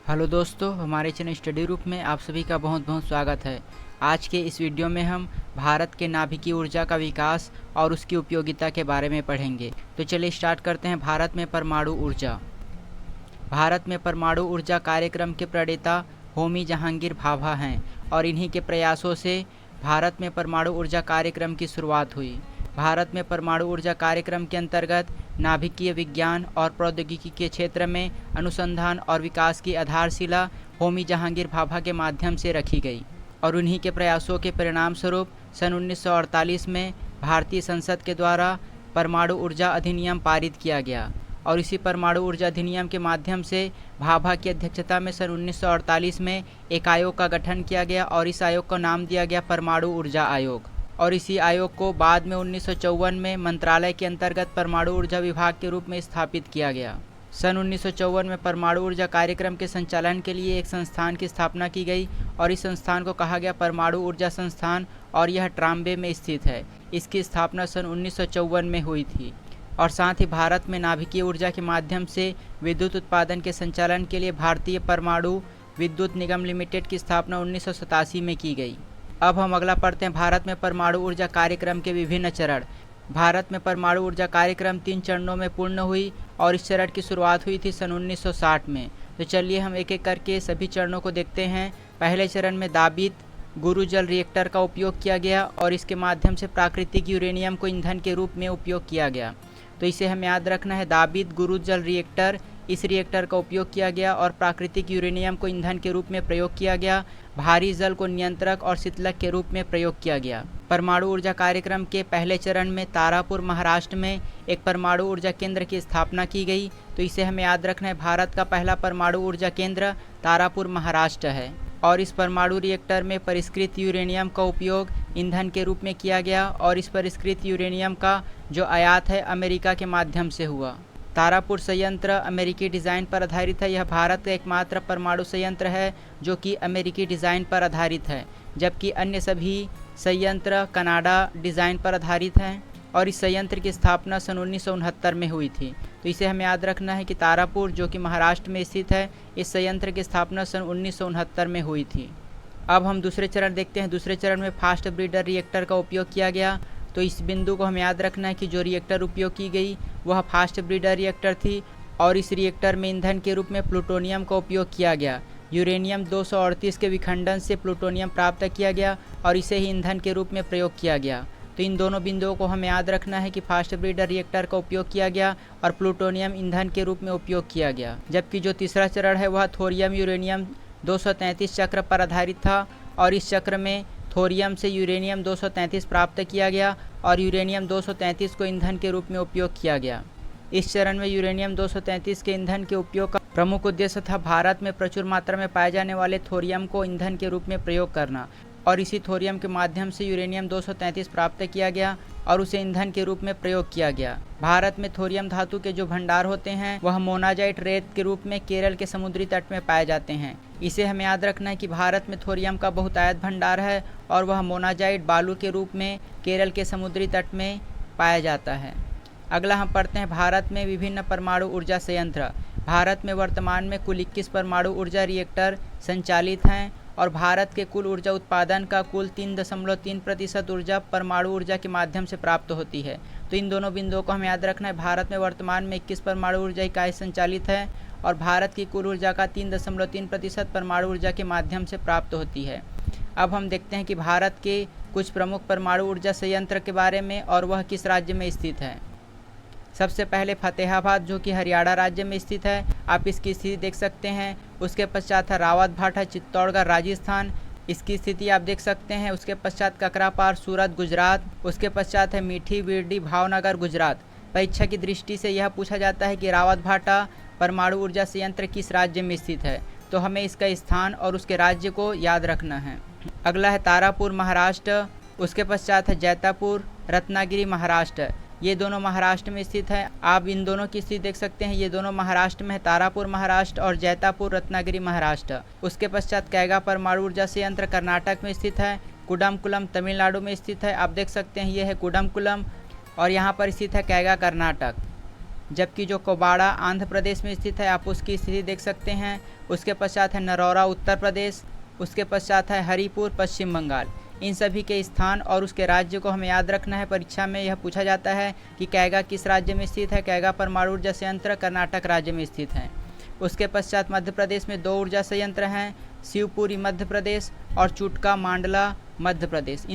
Hello दोस्तों, हमारे channel study group में आप सभी का बहुत बहुत स्वागत है। आज के इस वीडियो में हम भारत के नाभिकीय ऊर्जा का विकास और उसकी उपयोगिता के बारे में पढ़ेंगे। तो चलिए स्टार्ट करते हैं। भारत में परमाणु ऊर्जा। भारत में परमाणु ऊर्जा कार्यक्रम के प्रणेता होमी जहांगीर भाभा हैं और इन्हीं के प्रयासों से भारत में परमाणु ऊर्जा कार्यक्रम की शुरुआत हुई। भारत में परमाणु ऊर्जा कार्यक्रम के अंतर्गत नाभिकीय विज्ञान और प्रौद्योगिकी के क्षेत्र में अनुसंधान और विकास की आधारशिला होमी जहांगीर भाभा के माध्यम से रखी गई और उन्हीं के प्रयासों के परिणाम स्वरूप सन 1948 में भारतीय संसद के द्वारा परमाणु ऊर्जा अधिनियम पारित किया गया और इसी परमाणु ऊर्जा अधिनियम के माध्यम से भाभा की अध्यक्षता में सन 1948 में एक आयोग का गठन किया गया और इस आयोग का नाम दिया गया परमाणु ऊर्जा आयोग। और इसी आयोग को बाद में 1954 में मंत्रालय के अंतर्गत परमाणु ऊर्जा विभाग के रूप में स्थापित किया गया। सन 1954 में परमाणु ऊर्जा कार्यक्रम के संचालन के लिए एक संस्थान की स्थापना की गई और इस संस्थान को कहा गया परमाणु ऊर्जा संस्थान और यह ट्राम्बे में स्थित है। इसकी स्थापना सन 1954 में हुई थी और साथ ही भारत में नाभिकीय ऊर्जा के माध्यम से विद्युत उत्पादन के संचालन के लिए भारतीय परमाणु विद्युत निगम लिमिटेड की स्थापना 1987 में की गई। अब हम अगला पढ़ते हैं। भारत में परमाणु ऊर्जा कार्यक्रम के विभिन्न चरण। भारत में परमाणु ऊर्जा कार्यक्रम 3 चरणों में पूर्ण हुई और इस चरण की शुरुआत हुई थी सन 1960 में। तो चलिए हम एक एक करके सभी चरणों को देखते हैं। पहले चरण में दाबित गुरु जल रिएक्टर का उपयोग किया गया और इसके माध्यम से प्राकृतिक यूरेनियम को ईंधन के रूप में उपयोग किया गया। तो इसे हमें याद रखना है, दाबित गुरु जल रिएक्टर। इस रिएक्टर का उपयोग किया गया और प्राकृतिक यूरेनियम को ईंधन के रूप में प्रयोग किया गया। भारी जल को नियंत्रक और शीतलक के रूप में प्रयोग किया गया। परमाणु ऊर्जा कार्यक्रम के पहले चरण में तारापुर महाराष्ट्र में एक परमाणु ऊर्जा केंद्र की स्थापना की गई। तो इसे हमें याद रखना है, भारत का पहला परमाणु ऊर्जा केंद्र तारापुर महाराष्ट्र है और इस परमाणु रिएक्टर में परिष्कृत यूरेनियम का उपयोग ईंधन के रूप में किया गया और इस परिष्कृत यूरेनियम का जो आयात है अमेरिका के माध्यम से हुआ। तारापुर संयंत्र अमेरिकी डिज़ाइन पर आधारित है। यह भारत का एकमात्र परमाणु संयंत्र है जो कि अमेरिकी डिज़ाइन पर आधारित है, जबकि अन्य सभी संयंत्र कनाडा डिज़ाइन पर आधारित हैं और इस संयंत्र की स्थापना सन 1969 में हुई थी। तो इसे हमें याद रखना है कि तारापुर जो कि महाराष्ट्र में स्थित है, इस संयंत्र की स्थापना सन 1969 में हुई थी। अब हम दूसरे चरण देखते हैं। दूसरे चरण में फास्ट ब्रीडर रिएक्टर का उपयोग किया गया। तो इस बिंदु को हमें याद रखना है कि जो रिएक्टर उपयोग की गई वह फास्ट ब्रीडर रिएक्टर थी और इस रिएक्टर में ईंधन के रूप में प्लूटोनियम का उपयोग किया गया। यूरेनियम 238 के विखंडन से प्लूटोनियम प्राप्त किया गया और इसे ही ईंधन के रूप में प्रयोग किया गया। तो इन दोनों बिंदुओं को हमें याद रखना है कि फास्ट ब्रीडर रिएक्टर का उपयोग किया गया और प्लूटोनियम ईंधन के रूप में उपयोग किया गया। जबकि जो तीसरा चरण है वह थोरियम यूरेनियम 233 चक्र पर आधारित था और इस चक्र में थोरियम से यूरेनियम 233 प्राप्त किया गया और यूरेनियम 233 को ईंधन के रूप में उपयोग किया गया। इस चरण में यूरेनियम 233 के ईंधन के उपयोग का प्रमुख उद्देश्य था भारत में प्रचुर मात्रा में पाए जाने वाले थोरियम को ईंधन के रूप में प्रयोग करना और इसी थोरियम के माध्यम से यूरेनियम 233 प्राप्त किया गया और उसे ईंधन के रूप में प्रयोग किया गया। भारत में थोरियम धातु के जो भंडार होते हैं वह मोनाजाइट रेत के रूप में केरल के समुद्री तट में पाए जाते हैं। इसे हमें याद रखना है कि भारत में थोरियम का बहुतायत भंडार है और वह मोनाजाइट बालू के रूप में केरल के समुद्री तट में पाया जाता है। अगला हम पढ़ते हैं। भारत में विभिन्न परमाणु ऊर्जा संयंत्र। भारत में वर्तमान में कुल 21 परमाणु ऊर्जा रिएक्टर संचालित हैं और भारत के कुल ऊर्जा उत्पादन का कुल 3.3% ऊर्जा परमाणु ऊर्जा के माध्यम से प्राप्त होती है। तो इन दोनों बिंदुओं को हमें याद रखना है। भारत में वर्तमान में 21 परमाणु ऊर्जा इकाई संचालित है और भारत की कुल ऊर्जा का 3.3% परमाणु ऊर्जा के माध्यम से प्राप्त होती है। अब हम देखते हैं कि भारत के कुछ प्रमुख परमाणु ऊर्जा संयंत्र के बारे में और वह किस राज्य में स्थित है। सबसे पहले फतेहाबाद जो कि हरियाणा राज्य में स्थित है, आप इसकी स्थिति देख सकते हैं। उसके पश्चात है रावत भाटा चित्तौड़गढ़ राजस्थान, इसकी स्थिति आप देख सकते हैं। उसके पश्चात ककरापार सूरत गुजरात। उसके पश्चात है मीठी बिरडी भावनगर गुजरात। परीक्षा की दृष्टि से यह पूछा जाता है कि रावत भाटा परमाणु ऊर्जा संयंत्र किस राज्य में स्थित है, तो हमें इसका स्थान और उसके राज्य को याद रखना है। अगला है तारापुर महाराष्ट्र। उसके पश्चात है जैतापुर रत्नागिरी महाराष्ट्र। ये दोनों महाराष्ट्र में स्थित है। आप इन दोनों की स्थिति देख सकते हैं, ये दोनों महाराष्ट्र में है, तारापुर महाराष्ट्र और जैतापुर रत्नागिरी महाराष्ट्र। उसके पश्चात कैगा परमाणु ऊर्जा संयंत्र कर्नाटक में स्थित है। कुडमकुलम तमिलनाडु में स्थित है। आप देख सकते हैं ये है कुडमकुलम और यहाँ पर स्थित है कैगा कर्नाटक। जबकि जो कोबाड़ा आंध्र प्रदेश में स्थित है, आप उसकी स्थिति देख सकते हैं। उसके पश्चात है नरौरा उत्तर प्रदेश, उसके पश्चात है हरिपुर पश्चिम बंगाल। इन सभी के स्थान और उसके राज्य को हमें याद रखना है। परीक्षा में यह पूछा जाता है कि कैगा किस राज्य में स्थित है। कैगा परमाणु ऊर्जा संयंत्र कर्नाटक राज्य में स्थित है। उसके पश्चात मध्य प्रदेश में 2 ऊर्जा संयंत्र हैं, शिवपुरी मध्य प्रदेश और चुटका मांडला मध्य प्रदेश।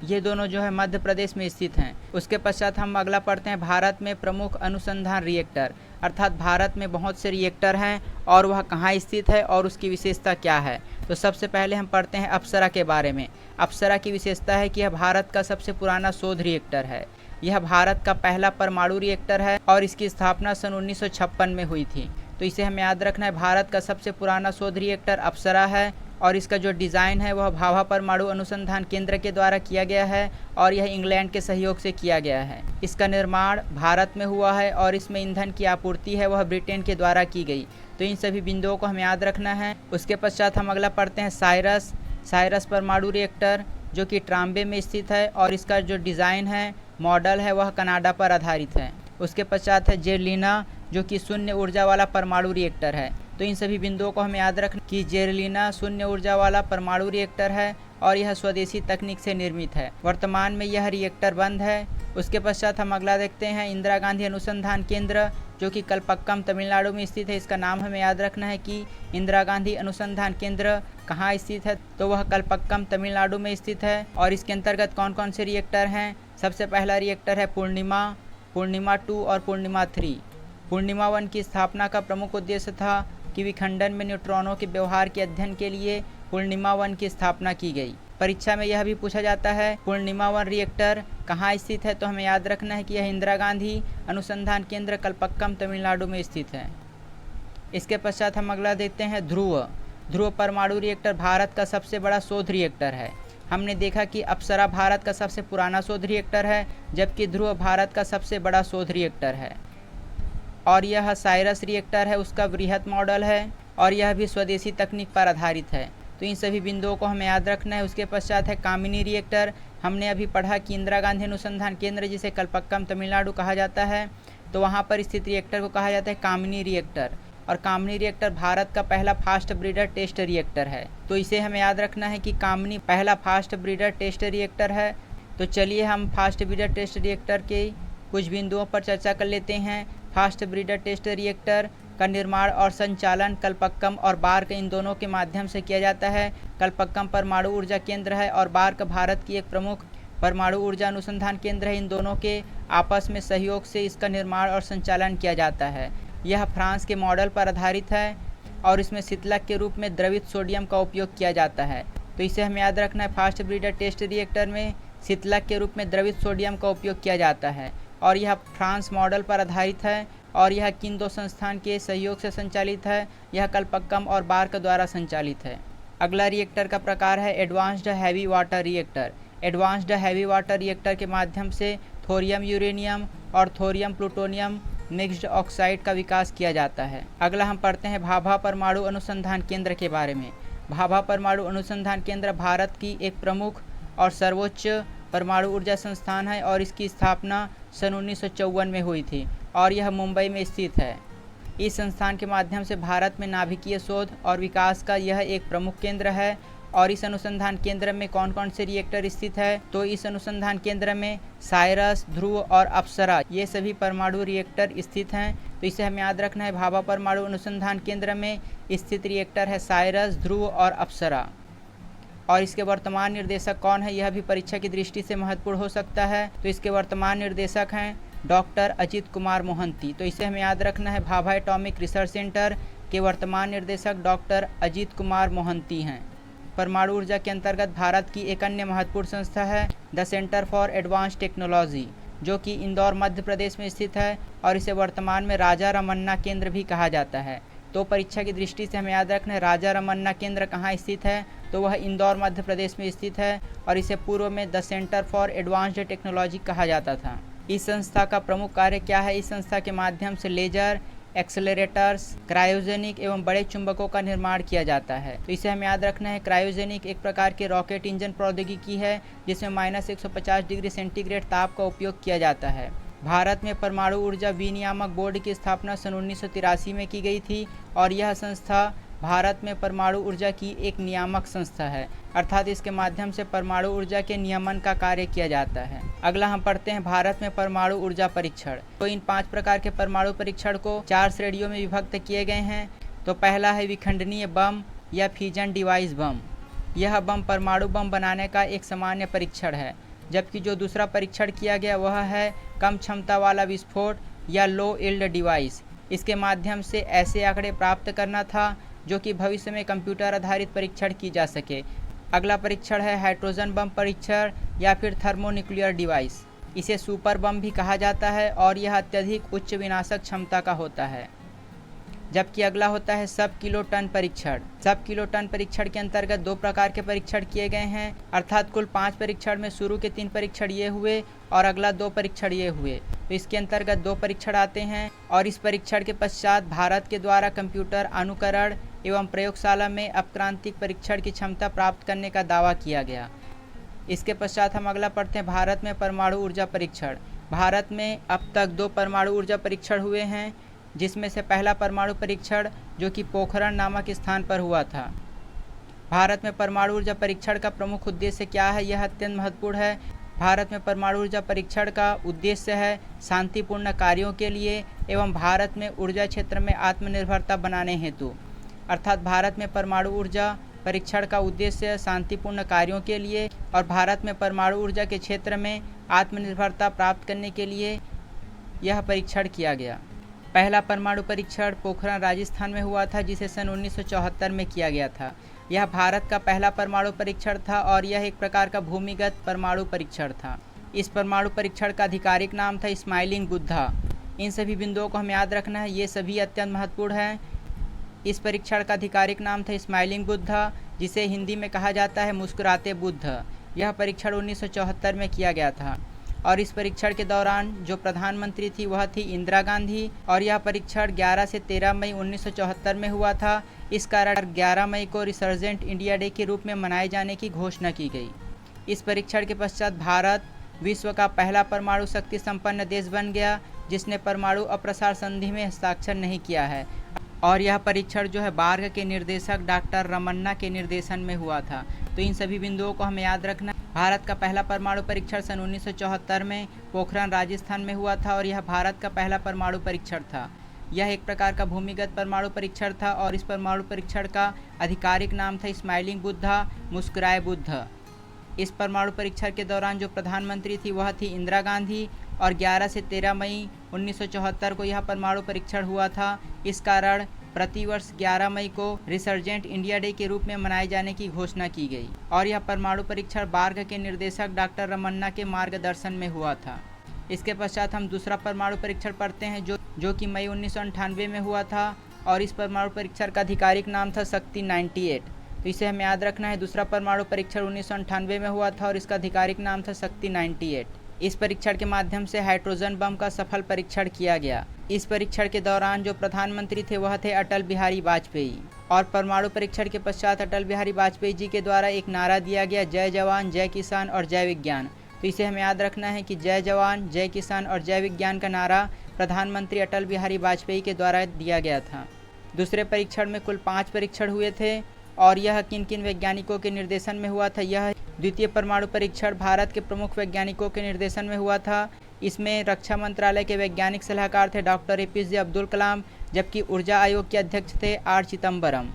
ये दोनों जो है मध्य प्रदेश में स्थित हैं। उसके पश्चात हम अगला पढ़ते हैं भारत में प्रमुख अनुसंधान रिएक्टर, अर्थात भारत में बहुत से रिएक्टर हैं और वह कहाँ स्थित है और उसकी विशेषता क्या है। तो सबसे पहले हम पढ़ते हैं अप्सरा के बारे में। अप्सरा की विशेषता है कि यह भारत का सबसे पुराना शोध रिएक्टर है। यह भारत का पहला परमाणु रिएक्टर है और इसकी स्थापना सन 1956 में हुई थी। तो इसे हमें याद रखना है। भारत का सबसे पुराना शोध रिएक्टर अप्सरा है और इसका जो डिज़ाइन है वह भाभा परमाणु अनुसंधान केंद्र के द्वारा किया गया है और यह इंग्लैंड के सहयोग से किया गया है। इसका निर्माण भारत में हुआ है और इसमें ईंधन की आपूर्ति है वह ब्रिटेन के द्वारा की गई। तो इन सभी बिंदुओं को हमें याद रखना है। उसके पश्चात हम अगला पढ़ते हैं साइरस परमाणु रिएक्टर, जो कि ट्राम्बे में स्थित है और इसका जो डिज़ाइन है, मॉडल है, वह कनाडा पर आधारित है। उसके पश्चात है जेरलिना, जो कि शून्य ऊर्जा वाला परमाणु रिएक्टर है। तो इन सभी बिंदुओं को हमें याद रखना कि जेरलिना शून्य ऊर्जा वाला परमाणु रिएक्टर है और यह स्वदेशी तकनीक से निर्मित है। वर्तमान में यह रिएक्टर बंद है। उसके पश्चात हम अगला देखते हैं इंदिरा गांधी अनुसंधान केंद्र, जो कि कलपक्कम तमिलनाडु में स्थित है। इसका नाम हमें याद रखना है कि इंदिरा गांधी अनुसंधान केंद्र कहाँ स्थित है, तो वह कलपक्कम तमिलनाडु में स्थित है। और इसके अंतर्गत कौन कौन से रिएक्टर हैं। सबसे पहला रिएक्टर है पूर्णिमा 2 और पूर्णिमा 3। पूर्णिमा 1 की स्थापना का प्रमुख उद्देश्य था कि विखंडन में न्यूट्रॉनों के व्यवहार के अध्ययन के लिए पूर्णिमा 1 की स्थापना की गई। परीक्षा में यह भी पूछा जाता है पूर्णिमा 1 रिएक्टर कहाँ स्थित है, तो हमें याद रखना है कि यह इंदिरा गांधी अनुसंधान केंद्र कलपक्कम तमिलनाडु में स्थित है। इसके पश्चात हम अगला देखते हैं ध्रुव परमाणु रिएक्टर भारत का सबसे बड़ा शोध रिएक्टर है। हमने देखा कि अप्सरा भारत का सबसे पुराना शोध रिएक्टर है, जबकि ध्रुव भारत का सबसे बड़ा शोध रिएक्टर है। और यह साइरस रिएक्टर है, उसका बृहत मॉडल है और यह भी स्वदेशी तकनीक पर आधारित है। तो इन सभी बिंदुओं को हमें याद रखना है। उसके पश्चात है कामिनी रिएक्टर। हमने अभी पढ़ा कि इंदिरा गांधी अनुसंधान केंद्र, जिसे कलपक्कम तमिलनाडु कहा जाता है, तो वहाँ पर स्थित रिएक्टर को कहा जाता है कामिनी रिएक्टर। और कामिनी रिएक्टर भारत का पहला फास्ट ब्रीडर टेस्ट रिएक्टर है। तो इसे हमें याद रखना है कि कामिनी पहला फास्ट ब्रीडर टेस्ट रिएक्टर है। तो चलिए हम फास्ट ब्रीडर टेस्ट रिएक्टर के कुछ बिंदुओं पर चर्चा कर लेते हैं। फास्ट ब्रीडर टेस्ट रिएक्टर का निर्माण और संचालन कलपक्कम और बार्क इन दोनों के माध्यम से किया जाता है। कलपक्कम परमाणु ऊर्जा केंद्र है और बार्क भारत की एक प्रमुख परमाणु ऊर्जा अनुसंधान केंद्र है। इन दोनों के आपस में सहयोग से इसका निर्माण और संचालन किया जाता है। यह फ्रांस के मॉडल पर आधारित है और इसमें शीतलक के रूप में द्रवित सोडियम का उपयोग किया जाता है। तो इसे हमें याद रखना है। फास्ट ब्रीडर टेस्ट रिएक्टर में शीतलक के रूप में द्रवित सोडियम का उपयोग किया जाता है और यह फ्रांस मॉडल पर आधारित है और यह किन 2 संस्थान के सहयोग से संचालित है। यह कलपक्कम और बार्क द्वारा संचालित है। अगला रिएक्टर का प्रकार है advanced heavy water reactor. Advanced heavy water reactor के माध्यम से थोरियम यूरेनियम और थोरियम प्लूटोनियम मिक्स्ड ऑक्साइड का विकास किया जाता है। अगला हम पढ़ते हैं भाभा परमाणु अनुसंधान केंद्र के बारे में। भाभा परमाणु अनुसंधान केंद्र भारत की एक प्रमुख और सर्वोच्च परमाणु ऊर्जा संस्थान है और इसकी स्थापना सन 1954 में हुई थी और यह मुंबई में स्थित है। इस संस्थान के माध्यम से भारत में नाभिकीय शोध और विकास का यह एक प्रमुख केंद्र है। और इस अनुसंधान केंद्र में कौन कौन से रिएक्टर स्थित है, तो इस अनुसंधान केंद्र में साइरस, ध्रुव और अप्सरा ये सभी परमाणु रिएक्टर स्थित हैं। तो इसे हमें याद रखना है। भाभा परमाणु अनुसंधान केंद्र में स्थित रिएक्टर है साइरस, ध्रुव और अप्सरा। और इसके वर्तमान निर्देशक कौन है, यह भी परीक्षा की दृष्टि से महत्वपूर्ण हो सकता है। तो इसके वर्तमान निर्देशक हैं डॉक्टर अजित कुमार मोहंती। तो इसे हमें याद रखना है। भाभा एटॉमिक रिसर्च सेंटर के वर्तमान निर्देशक डॉक्टर अजित कुमार मोहंती हैं। परमाणु ऊर्जा के अंतर्गत भारत की एक अन्य महत्वपूर्ण संस्था है the centre for advance technology, जो कि इंदौर मध्य प्रदेश में स्थित है और इसे वर्तमान में राजा रमन्ना केंद्र भी कहा जाता है। तो परीक्षा की दृष्टि से हमें याद रखना है राजा रमन्ना केंद्र कहाँ स्थित है, तो वह इंदौर मध्य प्रदेश में स्थित है और इसे पूर्व में the centre for advanced technology कहा जाता था। इस संस्था का प्रमुख कार्य क्या है, इस संस्था के माध्यम से लेजर, एक्सेलरेटर्स, क्रायोजेनिक एवं बड़े चुंबकों का निर्माण किया जाता है। तो इसे हमें याद रखना है। क्रायोजेनिक एक प्रकार के रॉकेट इंजन प्रौद्योगिकी है जिसमें -150 डिग्री सेंटीग्रेड ताप का उपयोग किया जाता है भारत में परमाणु ऊर्जा विनियामक बोर्ड की स्थापना सन 1983 में की गई थी और यह संस्था भारत में परमाणु ऊर्जा की एक नियामक संस्था है, अर्थात इसके माध्यम से परमाणु ऊर्जा के नियमन का कार्य किया जाता है। अगला हम पढ़ते हैं भारत में परमाणु ऊर्जा परीक्षण। तो इन 5 प्रकार के परमाणु परीक्षण को 4 श्रेणियों में विभक्त किए गए हैं। तो पहला है विखंडनीय बम या फ्यूजन डिवाइस बम। यह बम परमाणु बम बनाने का एक सामान्य परीक्षण है, जबकि जो दूसरा परीक्षण किया गया वह है कम क्षमता वाला विस्फोट या लो यील्ड डिवाइस। इसके माध्यम से ऐसे आंकड़े प्राप्त करना था जो कि भविष्य में कंप्यूटर आधारित परीक्षण की जा सके। अगला परीक्षण है हाइड्रोजन बम परीक्षण या फिर थर्मोन्यूक्लियर डिवाइस। इसे सुपर बम भी कहा जाता है और यह अत्यधिक उच्च विनाशक क्षमता का होता है। जबकि अगला होता है सब किलो टन परीक्षण। सब किलो टन परीक्षण के अंतर्गत 2 प्रकार के परीक्षण किए गए हैं, अर्थात कुल 5 परीक्षण में शुरू के 3 परीक्षण ये हुए और अगला 2 परीक्षण ये हुए। तो इसके अंतर्गत 2 परीक्षण आते हैं और इस परीक्षण के पश्चात भारत के द्वारा कंप्यूटर अनुकरण एवं प्रयोगशाला में अपक्रांतिक परीक्षण की क्षमता प्राप्त करने का दावा किया गया। इसके पश्चात हम अगला पढ़ते हैं भारत में परमाणु ऊर्जा परीक्षण। भारत में अब तक 2 परमाणु ऊर्जा परीक्षण हुए हैं, जिसमें से पहला परमाणु परीक्षण जो कि पोखरण नामक स्थान पर हुआ था। भारत में परमाणु ऊर्जा परीक्षण का प्रमुख उद्देश्य क्या है, यह अत्यंत महत्वपूर्ण है। भारत में परमाणु ऊर्जा परीक्षण का उद्देश्य है शांतिपूर्ण कार्यों के लिए एवं भारत में ऊर्जा क्षेत्र में आत्मनिर्भरता बनाने हेतु। अर्थात भारत में परमाणु ऊर्जा परीक्षण का उद्देश्य शांतिपूर्ण कार्यों के लिए और भारत में परमाणु ऊर्जा के क्षेत्र में आत्मनिर्भरता प्राप्त करने के लिए यह परीक्षण किया गया। पहला परमाणु परीक्षण पोखरण राजस्थान में हुआ था, जिसे सन 1974 में किया गया था। यह भारत का पहला परमाणु परीक्षण था और यह एक प्रकार का भूमिगत परमाणु परीक्षण था। इस परमाणु परीक्षण का आधिकारिक नाम था स्माइलिंग बुद्धा। इन सभी बिंदुओं को हमें याद रखना है, ये सभी अत्यंत महत्वपूर्ण हैं। इस परीक्षण का आधिकारिक नाम था स्माइलिंग बुद्धा, जिसे हिंदी में कहा जाता है मुस्कुराते बुद्ध। यह परीक्षण 1974 में किया गया था और इस परीक्षण के दौरान जो प्रधानमंत्री थी वह थी इंदिरा गांधी और यह परीक्षण 11 से 13 मई 1974 में हुआ था। इस कारण 11 मई को रिसर्जेंट इंडिया डे के रूप में मनाए जाने की घोषणा की गई। इस परीक्षण के पश्चात भारत विश्व का पहला परमाणु शक्ति संपन्न देश बन गया जिसने परमाणु अप्रसार संधि में हस्ताक्षर नहीं किया है और यह परीक्षण जो है बार्ग के निर्देशक डॉक्टर रमन्ना के निर्देशन में हुआ था। तो इन सभी बिंदुओं को हमें याद रखना। भारत का पहला परमाणु परीक्षण सन 1974 में पोखरण राजस्थान में हुआ था और यह भारत का पहला परमाणु परीक्षण था। यह एक प्रकार का भूमिगत परमाणु परीक्षण था और इस परमाणु परीक्षण का आधिकारिक नाम था स्माइलिंग बुद्धा, मुस्कुराए बुद्ध। इस परमाणु परीक्षण के दौरान जो प्रधानमंत्री थी वह थी इंदिरा गांधी और 11 से 13 मई 1974 को यह परमाणु परीक्षण हुआ था। इस कारण प्रतिवर्ष 11 मई को रिसर्जेंट इंडिया डे के रूप में मनाए जाने की घोषणा की गई और यह परमाणु परीक्षण बार्ग के निर्देशक डॉक्टर रमन्ना के मार्गदर्शन में हुआ था। इसके पश्चात हम दूसरा परमाणु परीक्षण पढ़ते हैं जो कि मई 1998 में हुआ था और इस परमाणु परीक्षण का आधिकारिक नाम था शक्ति 98। तो इसे हमें याद रखना है। दूसरा परमाणु परीक्षण 1998 में हुआ था और इसका आधिकारिक नाम था शक्ति 98। इस परीक्षण के माध्यम से हाइड्रोजन बम का सफल परीक्षण किया गया। इस परीक्षण के दौरान जो प्रधानमंत्री थे वह थे अटल बिहारी वाजपेयी और परमाणु परीक्षण के पश्चात अटल बिहारी वाजपेयी जी के द्वारा एक नारा दिया गया, जय जवान, जय किसान और जय विज्ञान। तो इसे हमें याद रखना है कि जय जवान, जय किसान और जय विज्ञान का नारा प्रधानमंत्री अटल बिहारी वाजपेयी के द्वारा दिया गया था। दूसरे परीक्षण में कुल 5 परीक्षण हुए थे और यह किन किन वैज्ञानिकों के निर्देशन में हुआ था। यह द्वितीय परमाणु परीक्षण भारत के प्रमुख वैज्ञानिकों के निर्देशन में हुआ था। इसमें रक्षा मंत्रालय के वैज्ञानिक सलाहकार थे डॉक्टर APJ अब्दुल कलाम, जबकि ऊर्जा आयोग के अध्यक्ष थे R चिदम्बरम,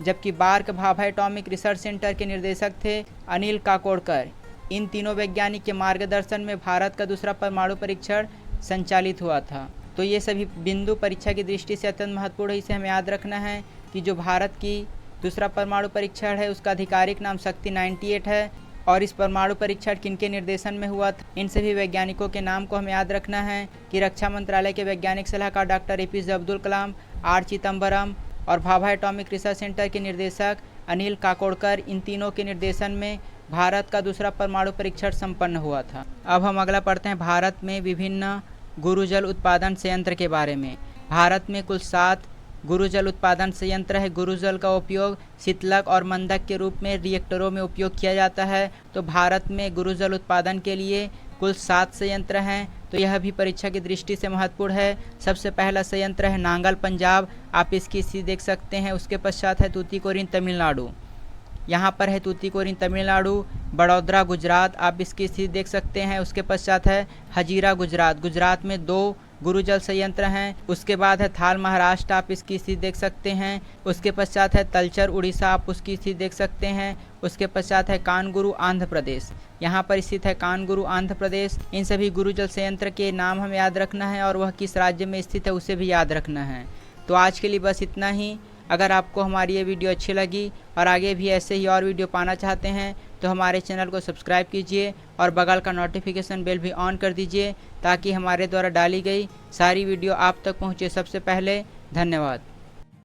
जबकि BARC Bhabha atomic research centre के निर्देशक थे अनिल काकोडकर। इन तीनों वैज्ञानिक के मार्गदर्शन में भारत का दूसरा परमाणु परीक्षण संचालित हुआ था। तो ये सभी बिंदु परीक्षा की दृष्टि से अत्यंत महत्वपूर्ण है। इसे हमें याद रखना है कि जो भारत की दूसरा परमाणु परीक्षण है उसका आधिकारिक नाम शक्ति 98 है और इस परमाणु परीक्षण किनके निर्देशन में हुआ था। इन सभी वैज्ञानिकों के नाम को हमें याद रखना है कि रक्षा मंत्रालय के वैज्ञानिक सलाहकार doctor APJ Abdul Kalam, R Chidambaram और भाभा एटॉमिक रिसर्च सेंटर के निर्देशक अनिल काकोडकर। इन तीनों के निर्देशन में भारत का दूसरा परमाणु परीक्षण संपन्न हुआ था। अब हम अगला पढ़ते हैं भारत में विभिन्न गुरुजल उत्पादन संयंत्र के बारे में। भारत में कुल 7 गुरुजल उत्पादन संयंत्र है। गुरुजल का उपयोग शीतलक और मंदक के रूप में रिएक्टरों में उपयोग किया जाता है। तो भारत में गुरुजल उत्पादन के लिए कुल 7 संयंत्र हैं, तो यह भी परीक्षा की दृष्टि से महत्वपूर्ण है। सबसे पहला संयंत्र है नांगल पंजाब, आप इसकी स्थिति देख सकते हैं। उसके पश्चात है तूतीकोरिन तमिलनाडु, यहाँ पर है तूतीकोरिन तमिलनाडु। बड़ौदरा गुजरात, आप इसकी स्थिति देख सकते हैं। उसके पश्चात है हजीरा गुजरात, गुजरात में 2 गुरुजल संयंत्र हैं। उसके बाद है थाल महाराष्ट्र, आप इसकी स्थिति देख सकते हैं। उसके पश्चात है तलचर उड़ीसा, आप उसकी स्थिति देख सकते हैं। उसके पश्चात है कानगुरु आंध्र प्रदेश, यहाँ पर स्थित है कानगुरु आंध्र प्रदेश। इन सभी गुरुजल संयंत्र के नाम हमें याद रखना है और वह किस राज्य में स्थित है उसे भी याद रखना है। तो आज के लिए बस इतना ही। अगर आपको हमारी ये वीडियो अच्छी लगी और आगे भी ऐसे ही और वीडियो पाना चाहते हैं तो हमारे चैनल को सब्सक्राइब कीजिए और बगल का नोटिफिकेशन बेल भी ऑन कर दीजिए ताकि हमारे द्वारा डाली गई सारी वीडियो आप तक पहुँचे सबसे पहले। धन्यवाद।